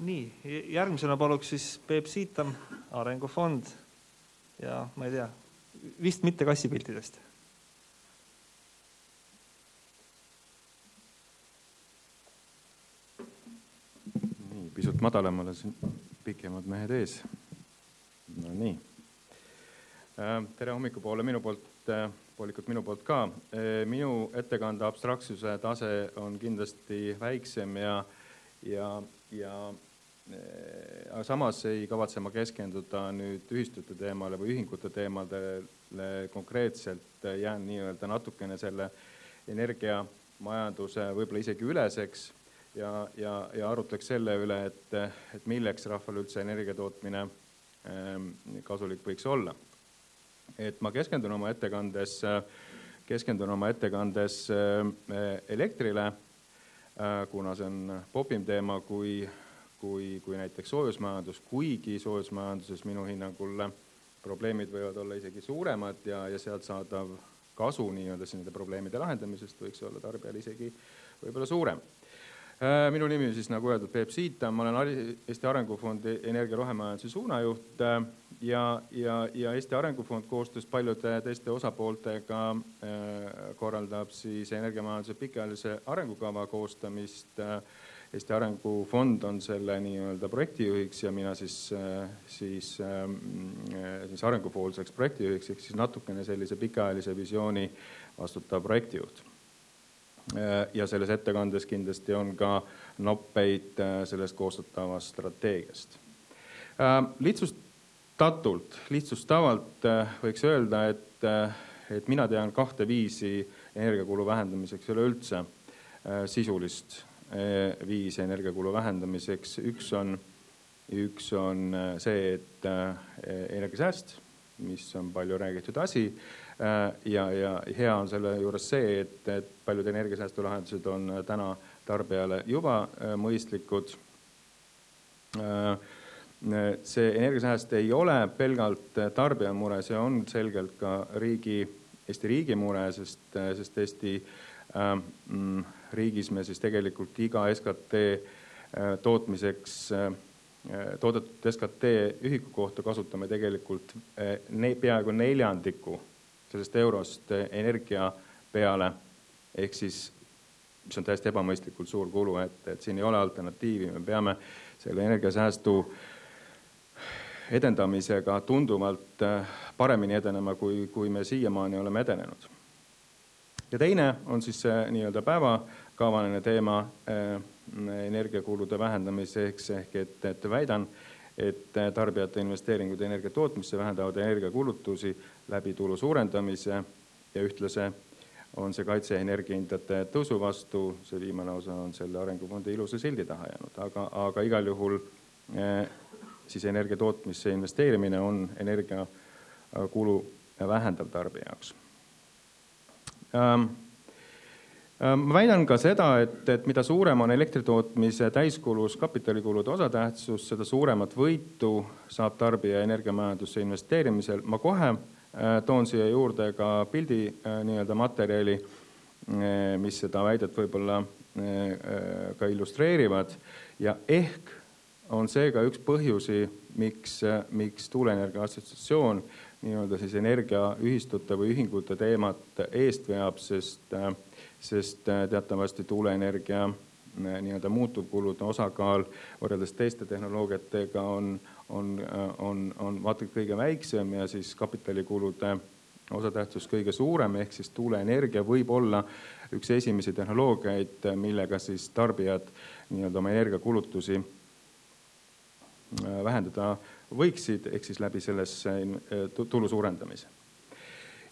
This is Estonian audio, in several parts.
Nii, järgmisena paluks siis Peep Siitam, Arengufond ja ma ei tea, vist mitte kassipiltidest. Nii, pisut madalamale pikemad mehed ees. No nii. Tere hommikupoole minu poolt ka. Minu ettekande abstraktsuse tase on kindlasti väiksem aga samas ei kavatse ma keskenduda nüüd ühistute teemale või ühingute teemadele konkreetselt, jään nii-öelda natukene selle energiamajanduse võib-olla isegi üleseks ja arutleks selle üle, et milleks rahval üldse energiatootmine kasulik võiks olla. Et ma keskendun oma ettekandes elektrile, kuna see on popim teema kui näiteks soojusmajandus, kuigi soojusmajanduses minu hinnangul probleemid võivad olla isegi suuremad ja sealt saadav kasu nii-öelda nende probleemide lahendamisest võiks olla tarbijal isegi võib-olla suurem. Minu nimi on siis, nagu öeldud, Peep Siitam, ma olen Eesti Arengufondi energia rohemajanduse suunajuht ja Eesti Arengufond koostöös paljude teiste osapooltega korraldab siis energiamajanduse pikaajalise arengukava koostamist. Eesti Arengufond on selle nii-öelda projektijuhiks ja mina siis arengupoolseks projektijuhiks, ehk siis natukene sellise pikaajalise visiooni vastutav projektijuht. Ja selles ettekandes kindlasti on ka noppeid sellest koostatavast strateegiast. Lihtsustavalt võiks öelda, et mina tean 2 viisi energiakulu vähendamiseks üleüldse sisulist viisi energiakulu vähendamiseks. Üks on see, et energiasääst, mis on palju räägitud asi ja hea on selle juures see, et paljud energiasäästulahendused on täna tarbijale juba mõistlikud. See energiasääst ei ole pelgalt tarbija mure, see on selgelt ka Eesti riigi mure, sest Eesti riigis me siis tegelikult iga SKT tootmiseks, toodetud SKT ühiku kohta kasutame tegelikult peaaegu 1/4 sellest eurost energia peale, ehk siis, mis on täiesti ebamõistlikult suur kulu, et siin ei ole alternatiivi, me peame selle energiasäästu edendamisega tunduvalt paremini edenema, kui me siiamaani oleme edenenud. Ja teine on siis see nii-öelda päevakavaline teema energiakulude vähendamiseks, ehk et väidan, et tarbijate investeeringud energia tootmisse vähendavad energiakulutusi läbi tulu suurendamise ja ühtlase on see kaitse energiahindade tõusu vastu, see viimane osa on selle Arengufondi ilusa sildi taha jäänud, aga igal juhul siis energia tootmisse investeerimine on energiakulu vähendav tarbija jaoks. Ma väidan ka seda, et mida suurem on elektritootmise täiskulus kapitalikulude osatähtsus, seda suuremat võitu saab tarbija energiamajandusse investeerimisel. Ma kohe toon siia juurde ka pildi nii-öelda materjali, mis seda väidet võib-olla ka illustreerivad ja ehk on see ka üks põhjusi, miks tuuleenergia assotsiatsioon nii-öelda siis energiaühistute või ühingute teemat eest veab, sest teatavasti tuuleenergia nii-öelda muutuvkulude osakaal võrreldes teiste tehnoloogiatega on vaata kõige väiksem ja siis kapitalikulude osatähtsus kõige suurem, ehk siis tuuleenergia võib olla üks esimesi tehnoloogiaid, millega siis tarbijad nii-öelda oma energiakulutusi vähendada võiksid, ehk siis läbi selles tulu suurendamise.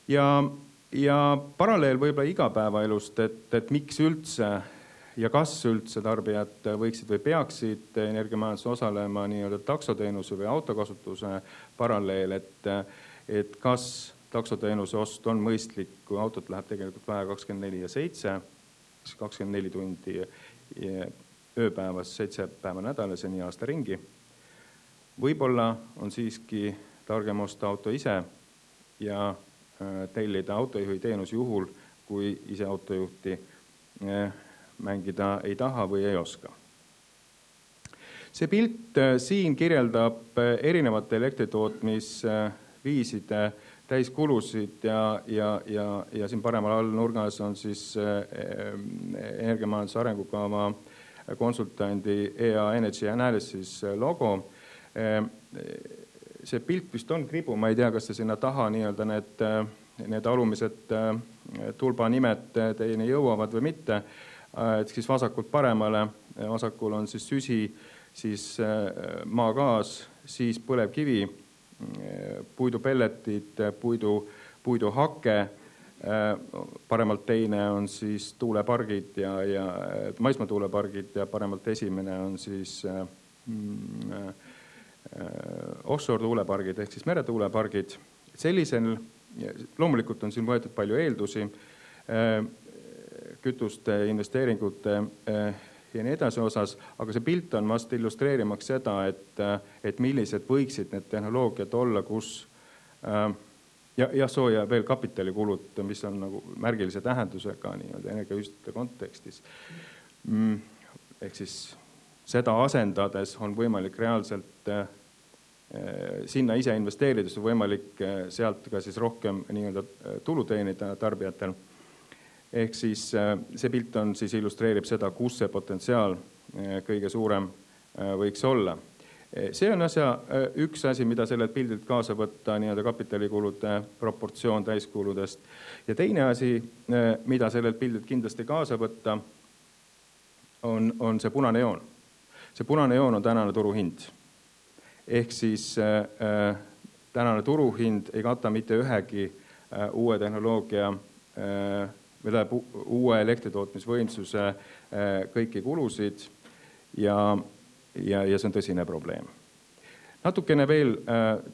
Ja paralleel võib-olla igapäevaelust, et miks üldse ja kas üldse tarbijad võiksid või peaksid energiamajanduse osalema nii-öelda taksoteenuse või autokasutuse paralleel, et kas taksoteenuse ost on mõistlik, kui autot läheb tegelikult vaja 24/7, 24 tundi ööpäevas, 7 päeva nädalas ja nii aasta ringi. Võib-olla on siiski targem osta auto ise ja tellida autojuhi teenus juhul, kui ise autojuhti mängida ei taha või ei oska. See pilt siin kirjeldab erinevate elektritootmisviiside täiskulusid ja siin paremal all nurgas on siis energiamajanduse arengukava konsultandi EA Energy Analysis logo. See pilt vist on kribu, ma ei tea, kas see sinna taha nii-öelda need alumised tulbanimed teieni jõuavad või mitte. Siis vasakult paremale, vasakul on siis süsi, siis maagaas, siis põlevkivi, puidupelletid, puiduhake, paremalt teine on siis tuulepargid ja maismaatuulepargid ja paremalt esimene on siis offshore tuulepargid ehk siis meretuulepargid. Sellisel, loomulikult on siin võetud palju eeldusi, kütuste, investeeringute ja nii edasi osas, aga see pilt on vast illustreerimaks seda, et millised võiksid need tehnoloogiad olla, kus ja veel kapitalikulud, mis on nagu märgilise tähendusega nii-öelda energiaühistute kontekstis. Ehk siis seda asendades on võimalik reaalselt sinna ise investeerides on võimalik sealt ka siis rohkem nii-öelda tulu teenida tarbijatel. Ehk siis see pilt on siis illustreerib seda, kus see potentsiaal kõige suurem võiks olla. See on üks asi, mida sellelt pildilt kaasa võtta nii-öelda kapitalikulude proportsioon täiskuludest. Ja teine asi, mida sellelt pildilt kindlasti kaasa võtta, on see punane joon. See punane joon on tänane turuhind. Ehk siis tänane turuhind ei kata mitte ühegi uue tehnoloogia uue elektritootmisvõimsuse kõiki kulusid ja see on tõsine probleem. Natukene veel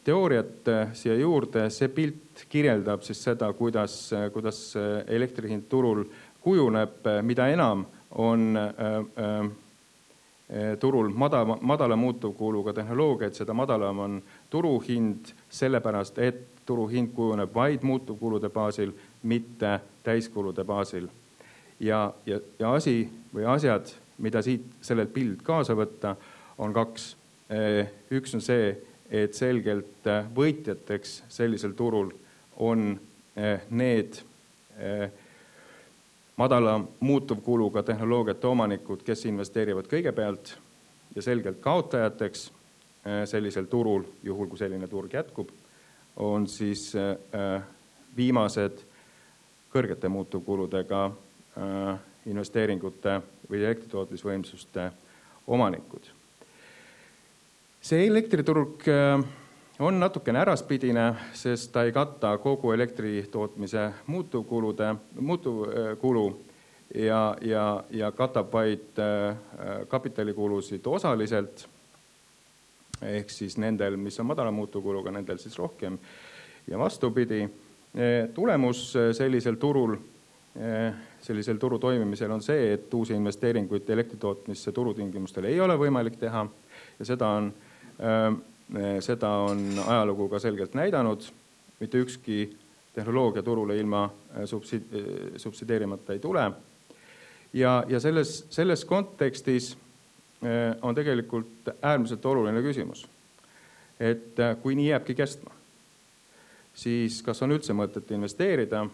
teooriat siia juurde. See pilt kirjeldab siis seda, kuidas elektrihind turul kujuneb, mida enam on turul madala muutuvkuluga tehnoloogiaid, seda madalam on turuhind, sellepärast, et turuhind kujuneb vaid muutuvkulude baasil, mitte täiskulude baasil. Ja asi või asjad, mida siit sellelt pilt kaasa võtta, on kaks. Üks on see, et selgelt võitjateks sellisel turul on need madala muutuvkuluga tehnoloogiate omanikud, kes investeerivad kõigepealt ja selgelt kaotajateks sellisel turul, juhul kui selline turg jätkub, on siis viimased kõrgete muutuvkuludega investeeringute või elektritootmisvõimsuste omanikud. See elektriturg on natukene äraspidine, sest ta ei kata kogu elektritootmise muutuvkulu ja katab vaid kapitalikulusid osaliselt, ehk siis nendel, mis on madala muutuvkuluga, nendel siis rohkem. Ja vastupidi, tulemus sellisel turu toimimisel on see, et uusi investeeringuid elektritootmisse turutingimustel ei ole võimalik teha ja seda on ajalugu ka selgelt näidanud. Mitte ükski tehnoloogia turule ilma subsideerimata ei tule. Ja selles kontekstis on tegelikult äärmiselt oluline küsimus, et kui nii jääbki kestma, siis kas on üldse mõtet investeerida,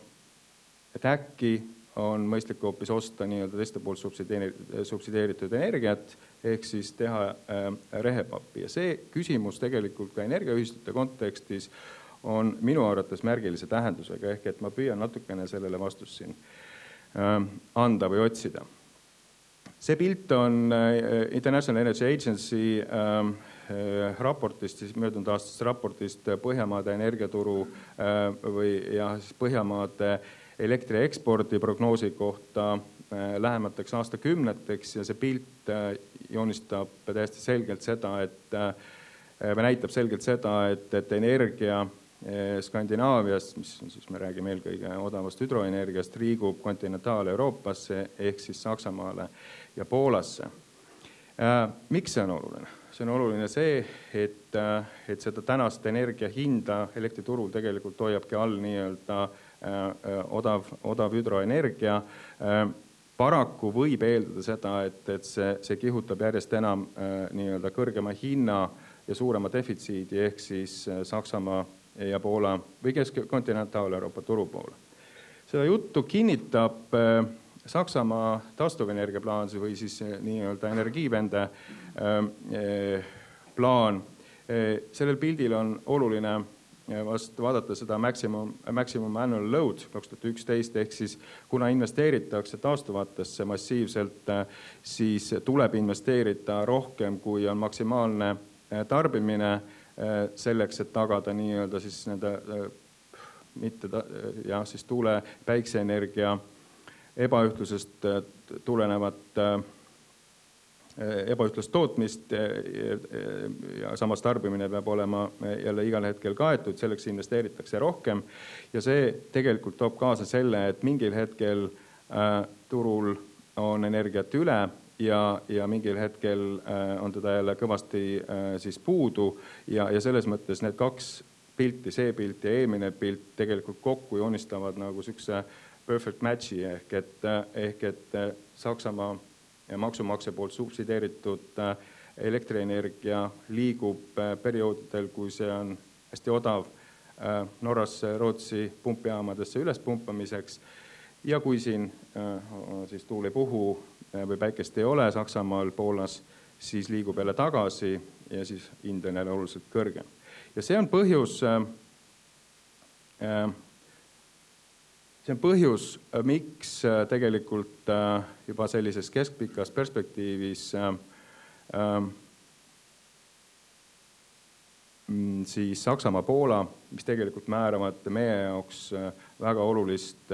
et äkki on mõistlik hoopis osta nii-öelda teiste poolt subsideeritud energiat, ehk siis teha rehepappi. Ja see küsimus tegelikult ka energiaühistute kontekstis on minu arvates märgilise tähendusega, ehk et ma püüan natukene sellele vastust siin anda või otsida. See pilt on International Energy Agency raportist, siis möödunud aastast raportist Põhjamaade energiaturu või Põhjamaade elektriekspordi prognoosi kohta lähemateks aastakümneteks ja see pilt joonistab täiesti selgelt seda, näitab selgelt seda, et energia Skandinaavias, mis on siis me räägime eelkõige odavast hüdroenergiast, liigub kontinentaal-Euroopasse ehk siis Saksamaale ja Poolasse. Miks see on oluline? See on oluline see, et seda tänast energia hinda elektriturul tegelikult hoiabki all nii-öelda odav hüdroenergia paraku võib eeldada seda, et see kihutab järjest enam nii-öelda kõrgema hinna ja suurema defitsiidi ehk siis Saksamaa ja Poola või Kontinentaal-Euroopa turu poole. Seda juttu kinnitab Saksamaa taastuvenergiaplaan või siis nii-öelda energiivende plaan. Sellel pildil on oluline vaadata seda maximum annual load 2011 ehk siis kuna investeeritakse taastuvatesse massiivselt, siis tuleb investeerida rohkem, kui on maksimaalne tarbimine selleks, et tagada nii-öelda siis nende siis tuule päikseenergia ebaühtlusest tulenevat ebaühtlast tootmist ja samas tarbimine peab olema jälle igal hetkel kaetud, selleks investeeritakse rohkem ja see tegelikult toob kaasa selle, et mingil hetkel turul on energiat üle ja mingil hetkel on teda jälle kõvasti siis puudu ja selles mõttes need kaks pilti, see pilt ja eelmine pilt tegelikult kokku joonistavad nagu sükse perfect matchi ehk et Saksamaa ja maksumaksja poolt subsideeritud elektrienergia liigub perioodidel, kui see on hästi odav Norrasse, Rootsi pumpjaamadesse üles pumpamiseks ja kui siin siis tuul ei puhu või päikest ei ole Saksamaal, Poolas, siis liigub jälle tagasi ja siis hind on jälle oluliselt kõrgem. Ja see on põhjus, miks tegelikult juba sellises keskpikas perspektiivis siis Saksamaa, Poola, mis tegelikult määravad meie jaoks väga olulist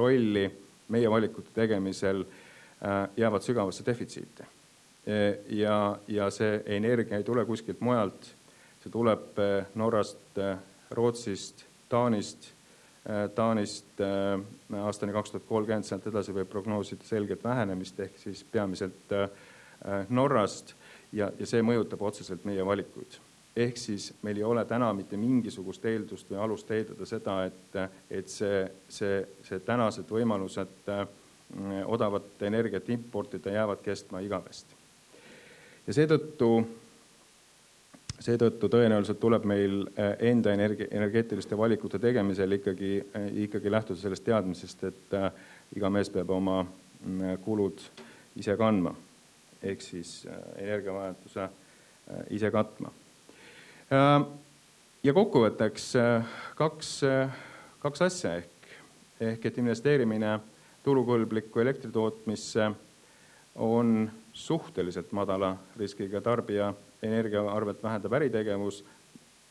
rolli meie valikute tegemisel, jäävad sügavasse defitsiiti. Ja see energia ei tule kuskilt mujalt, see tuleb Norrast, Rootsist, Taanist aastani 2030, sealt edasi võib prognoosida selget vähenemist ehk siis peamiselt Norrast ja see mõjutab otseselt meie valikuid. Ehk siis meil ei ole täna mitte mingisugust eeldust või alust eeldada seda, et see tänased võimalused odavat energiat importida jäävad kestma igavesti. Ja seetõttu tõenäoliselt tuleb meil enda energeetiliste valikute tegemisel ikkagi lähtuda sellest teadmisest, et iga mees peab oma kulud ise kandma, ehk siis energiavajaduse ise katma. Ja kokkuvõtteks kaks asja ehk et investeerimine turukõlblikku elektritootmisse on suhteliselt madala riskiga tarbija energiaarvelt vähendab äritegevus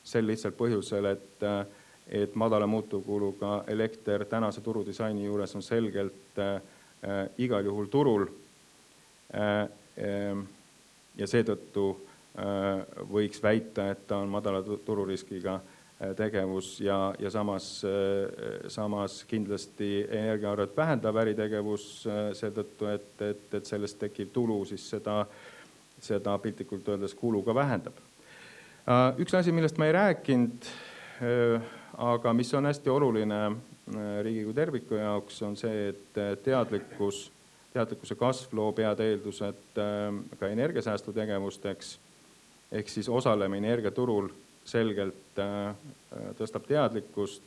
sel lihtsalt põhjusel, et madala muutuvkuluga elekter tänase turudisaini juures on selgelt igal juhul turul ja seetõttu võiks väita, et ta on madala tururiskiga tegevus ja samas kindlasti energiaarvet vähendab äritegevus seetõttu, et sellest tekib tulu, siis seda piltlikult öeldes kuluga vähendab. Üks asi, millest ma ei rääkinud, aga mis on hästi oluline riigi kui terviku jaoks, on see, et teadlikkuse kasv loob head eeldused ka energiasäästu tegevusteks, ehk siis osalemine energiaturul selgelt tõstab teadlikkust,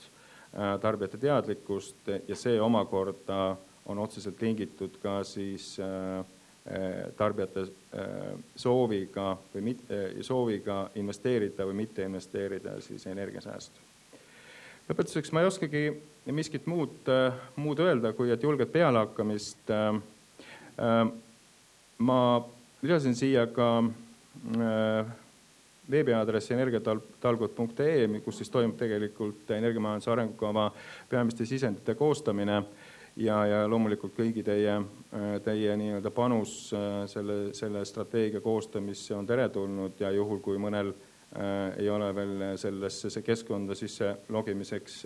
tarbijate teadlikkust ja see omakorda on otseselt lingitud ka siis tarbijate sooviga investeerida või mitte investeerida siis energiasäästu. Lõpetuseks ma ei oskagi miskit muud öelda, kui et julget pealehakkamist. Ma lisasin siia ka veebiaadressi energiatalgud.ee, kus siis toimub tegelikult energiamajanduse arengukava peamiste sisendite koostamine ja loomulikult kõigi teie nii-öelda panus selle strateegia koostamisse on teretulnud ja juhul, kui mõnel ei ole veel sellesse keskkonda sisse logimiseks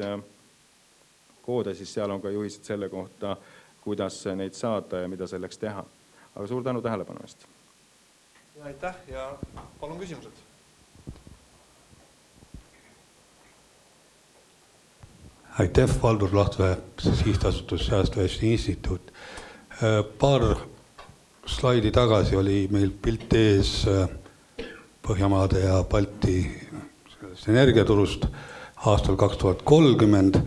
koode, siis seal on ka juhised selle kohta, kuidas neid saada ja mida selleks teha. Aga suur tänu tähelepanu eest. Aitäh ja palun küsimused. Aitäh, Valdur Lahtve, Sihtasutus Säästva Eesti Instituut. Paar slaidi tagasi oli meil pilt ees Põhjamaade ja Balti energiaturust aastal 2030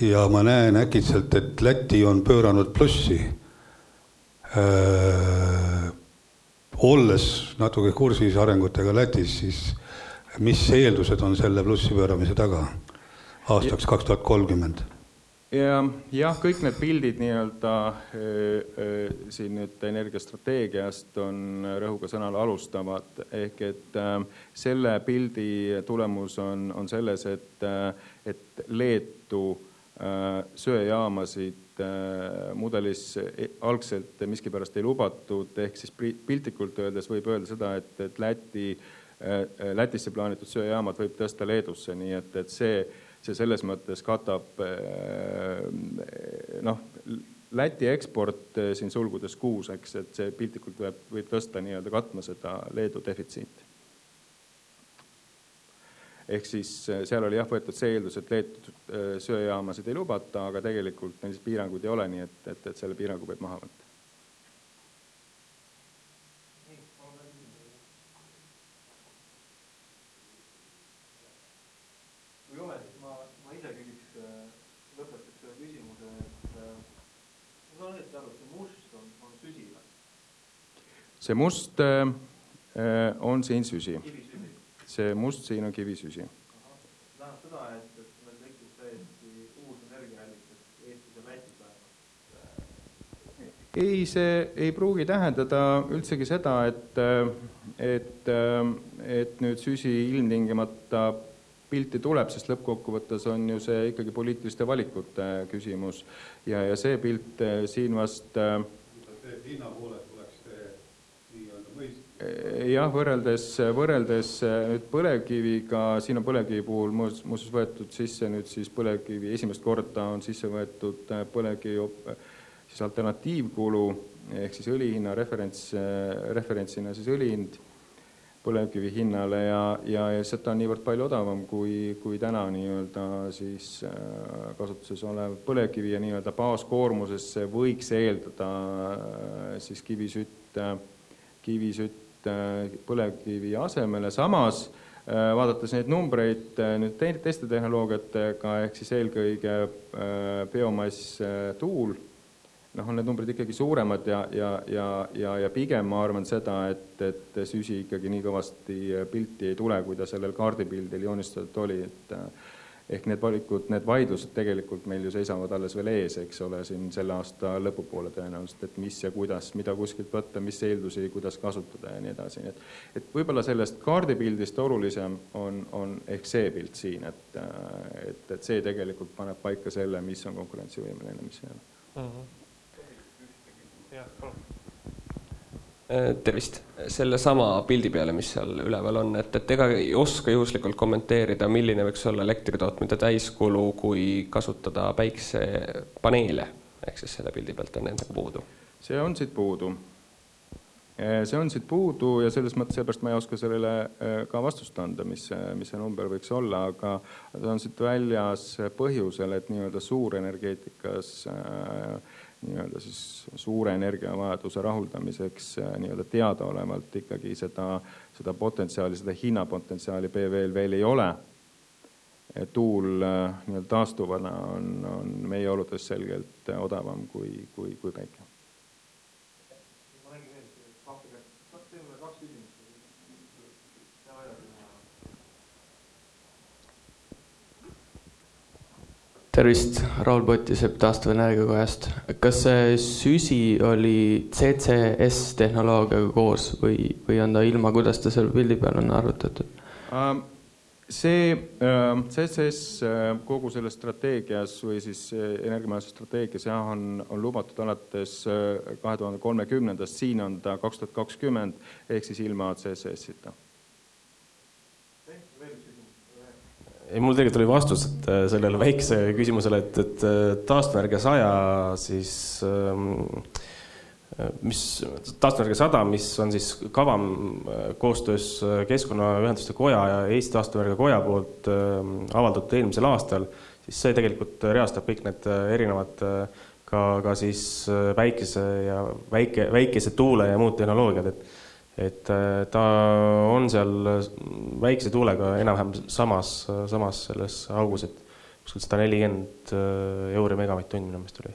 ja ma näen äkitselt, et Läti on pööranud plussi. Olles natuke kursis arengutega Lätis, siis mis eeldused on selle plussi pööramise taga aastaks 2030? Jah, kõik need pildid nii-öelda siin nüüd energiastrateegiast on rõhuga sõnal alustavad, ehk et selle pildi tulemus on selles, et Leetu söejaamasid mudelis algselt miskipärast ei lubatud, ehk siis piltlikult öeldes võib öelda seda, et Lätisse plaanitud söejaamad võib tõsta Leedusse, nii et see selles mõttes katab Läti eksport siin sulgudes 6, eks, et see piltlikult võib tõsta nii-öelda katma seda Leedu defitsiiti. Ehk siis seal oli võetud see eeldus, et Leedu söejaamasid ei lubata, aga tegelikult neil piiranguid ei ole, nii et selle piirangu võib maha võtta. See must on siin süsi. See must siin on kivisüsi. Tähendab seda, et meil tekib täiesti uus energiaallikas Eestis ja Lätis vähemalt? Ei, see ei pruugi tähendada üldsegi seda, et nüüd süsi ilmtingimata pilti tuleb, sest lõppkokkuvõttes on ju see ikkagi poliitiliste valikute küsimus. Ja see pilt siin vast... Hinna poolest oleks see nii-öelda mõist? Jah, võrreldes nüüd põlevkiviga, siin on põlevkivi puhul muuseas võetud sisse nüüd siis põlevkivi, esimest korda on sisse võetud põlevkivi siis alternatiivkulu, ehk siis õlihinna referentsina siis õlihind põlevkivi hinnale ja seda on niivõrd palju odavam kui täna nii-öelda siis kasutuses olev põlevkivi ja nii-öelda baaskoormusesse võiks eeldada siis kivisütt põlevkivi asemele. Samas, vaadates neid numbreid nüüd teiste tehnoloogiatega, ehk siis eelkõige biomass tuul, on need numbrid ikkagi suuremad ja pigem ma arvan seda, et süsi ikkagi nii kõvasti pilti ei tule, kui ta sellel kaardipildil joonistatud oli. Ehk need valikud, need vaidlused tegelikult meil ju seisavad alles veel ees, eks ole, siin selle aasta lõpupoole tõenäoliselt, et mis ja kuidas, mida kuskilt võtta, mis eeldusi, kuidas kasutada ja nii edasi. Et võib-olla sellest kaardipildist olulisem on ehk see pilt siin, et see tegelikult paneb paika selle, mis on konkurentsivõimeline, mis ei ole. Tervist. Selle sama pildi peale, mis seal üleval on, et ega ei oska juhuslikult kommenteerida, milline võiks olla elektritootmine täiskulu, kui kasutada päiksepaneele, ehk siis selle pildi pealt on nendega puudu. See on siit puudu ja selles mõttes seepärast ma ei oska sellele ka vastust anda, mis see number võiks olla, aga see on siit väljas põhjusel, et nii-öelda suurenergeetikas nii-öelda siis suure energiavajaduse rahuldamiseks nii-öelda teadaolevalt ikkagi seda potentsiaali, seda hinnapotentsiaali veel ei ole. Tuul nii-öelda taastuvana on meie oludes selgelt odavam kui päike. Tervist, Raul Pottisepp taastuvenergiakojast. Kas see süsi oli CCS-tehnoloogiaga koos või on ta ilma, kuidas ta seal pildi peal on arvutatud? See CCS kogu selles strateegias või siis energiamajanduse strateegias on lubatud alates 2030. Siin on ta 2020 ehk siis ilma CCS-ita. Mul tegelikult oli vastus sellele väikse küsimusele, et taastuvenergia 100, siis taastuvenergia 100, mis on siis kavam koostöös Keskkonnaühenduste Koja ja Eesti Taastuvenergia Koja poolt avaldatud eelmisel aastal, siis see tegelikult reastab kõik need erinevad ka siis väikese tuule ja muud tehnoloogiad, et ta on seal väikese tuulega enam-vähem samas selles augus, et 140 euri megavatt-tund minu meelest oli.